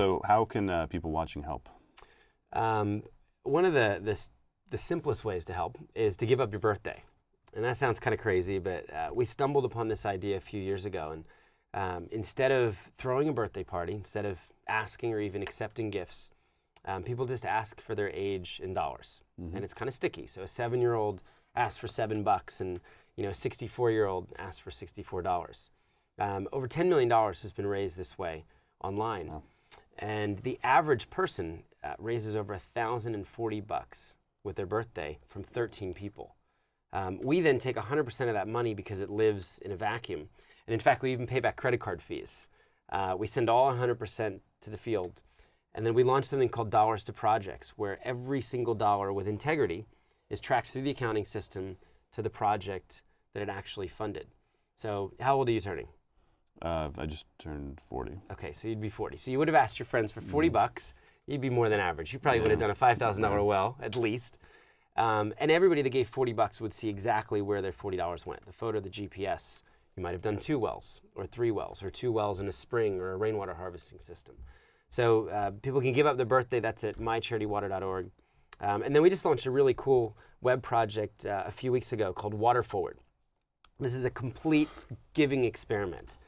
So how can people watching help? One of the simplest ways to help is to give up your birthday. And that sounds kind of crazy, but we stumbled upon this idea a few years ago. And instead of throwing a birthday party, instead of asking or even accepting gifts, people just ask for their age in dollars. Mm-hmm. And it's kind of sticky. So a 7-year-old asks for $7, and a 64-year-old asks for $64. Over $10 million has been raised this way online. Wow. And the average person raises over $1,040 with their birthday from 13 people. We then take 100% of that money because it lives in a vacuum. And in fact, we even pay back credit card fees. We send all 100% to the field. And then we launch something called Dollars to Projects, where every single dollar with integrity is tracked through the accounting system to the project that it actually funded. So how old are you turning? I just turned 40. Okay, so you'd be 40. So you would have asked your friends for $40. You'd be more than average. You probably would have done a $5,000 well, at least. And everybody that gave $40 would see exactly where their $40 went. The photo, the GPS. You might have done 2 wells, or 3 wells, or 2 wells in a spring, or a rainwater harvesting system. So people can give up their birthday. That's at mycharitywater.org. And then we just launched a really cool web project a few weeks ago called Water Forward. This is a complete giving experiment.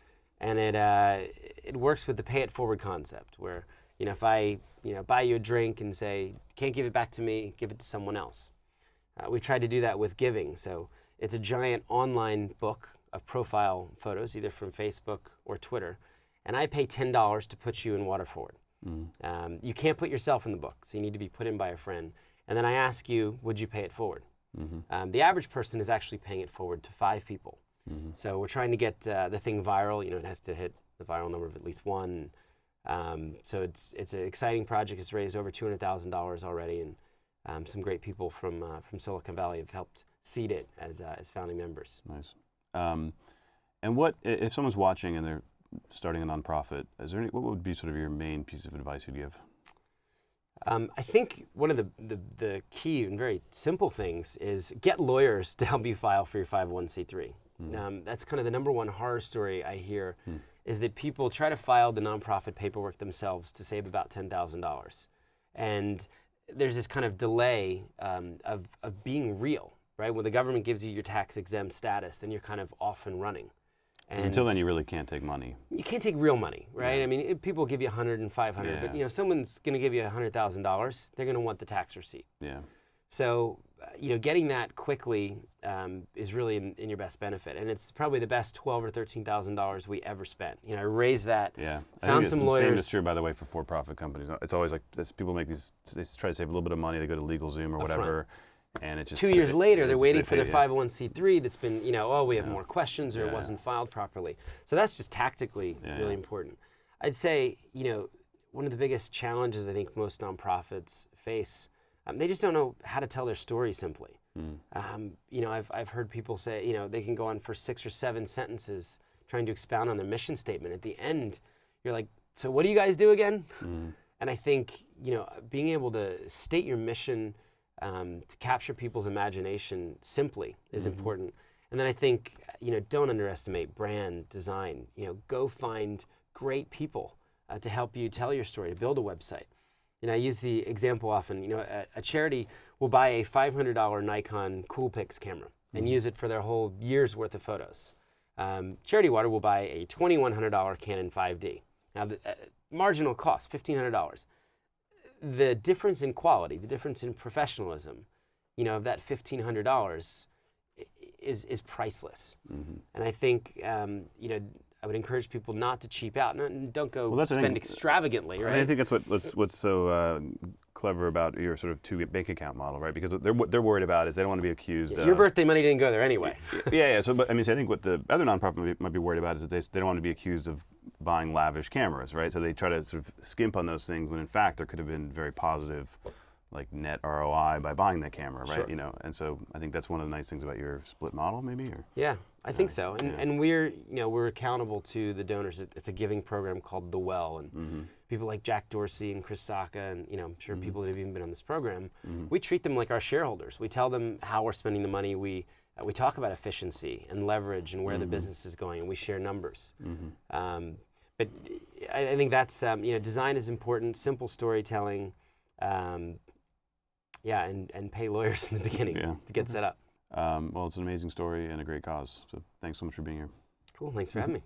And it works with the pay it forward concept, where if I buy you a drink and say, can't give it back to me, give it to someone else. We've tried to do that with giving. So it's a giant online book of profile photos, either from Facebook or Twitter. And I pay $10 to put you in Water Forward. Mm. You can't put yourself in the book, so you need to be put in by a friend. And then I ask you, would you pay it forward? Mm-hmm. The average person is actually paying it forward to 5 people. Mm-hmm. So we're trying to get the thing viral. It has to hit the viral number of at least 1. So it's an exciting project. It's raised over $200,000 already, and some great people from Silicon Valley have helped seed it as founding members. Nice. And what if someone's watching and they're starting a nonprofit? What would be sort of your main piece of advice you'd give? I think one of the key and very simple things is get lawyers to help you file for your 501c3. That's kind of the number one horror story I hear, is that people try to file the nonprofit paperwork themselves to save about $10,000. And there's this kind of delay of being real, right? When the government gives you your tax-exempt status, then you're kind of off and running. And until then, you really can't take money. You can't take real money, right? Yeah. I mean, people give you $100 and $500, but if someone's going to give you $100,000, they're going to want the tax receipt. Yeah. So, getting that quickly is really in your best benefit, and it's probably the best $12,000 or $13,000 we ever spent. I raised that. Yeah. Found some lawyers. The same is true, by the way, for for-profit companies. It's always like this, people make these. They try to save a little bit of money. They go to LegalZoom or whatever. And it's just 2 years later, they're waiting for the 501c3 that's been, we have more questions, or it wasn't filed properly. So that's just tactically really important. I'd say, one of the biggest challenges I think most nonprofits face, they just don't know how to tell their story simply. I've heard people say, they can go on for 6 or 7 sentences trying to expound on their mission statement. At the end, you're like, so what do you guys do again? And I think, being able to state your mission to capture people's imagination simply is important. And then I think, don't underestimate brand design. Go find great people to help you tell your story, to build a website. I use the example often, a charity will buy a $500 Nikon Coolpix camera and use it for their whole year's worth of photos. Charity Water will buy a $2,100 Canon 5D. Now, the marginal cost, $1,500. The difference in quality, the difference in professionalism, of that $1,500 is priceless. And I think, I would encourage people not to cheap out. Don't go spend extravagantly, right? I think that's what's so clever about your sort of 2 bank account model, right? Because what they're worried about is they don't want to be accused of... Your birthday money didn't go there anyway. Yeah. So, I think what the other nonprofit might be worried about is that they don't want to be accused of buying lavish cameras, right? So they try to sort of skimp on those things when in fact there could have been very positive, like net ROI by buying that camera, right? Sure. And so I think that's one of the nice things about your split model, maybe. Or? Yeah, I think so. And we're accountable to the donors. It's a giving program called The Well, and people like Jack Dorsey and Chris Sacca, and I'm sure people that have even been on this program, we treat them like our shareholders. We tell them how we're spending the money. We talk about efficiency and leverage and where the business is going, and we share numbers. But I think that's design is important, simple storytelling, and pay lawyers in the beginning to get set up. Well, it's an amazing story and a great cause. So thanks so much for being here. Cool. Thanks for having me.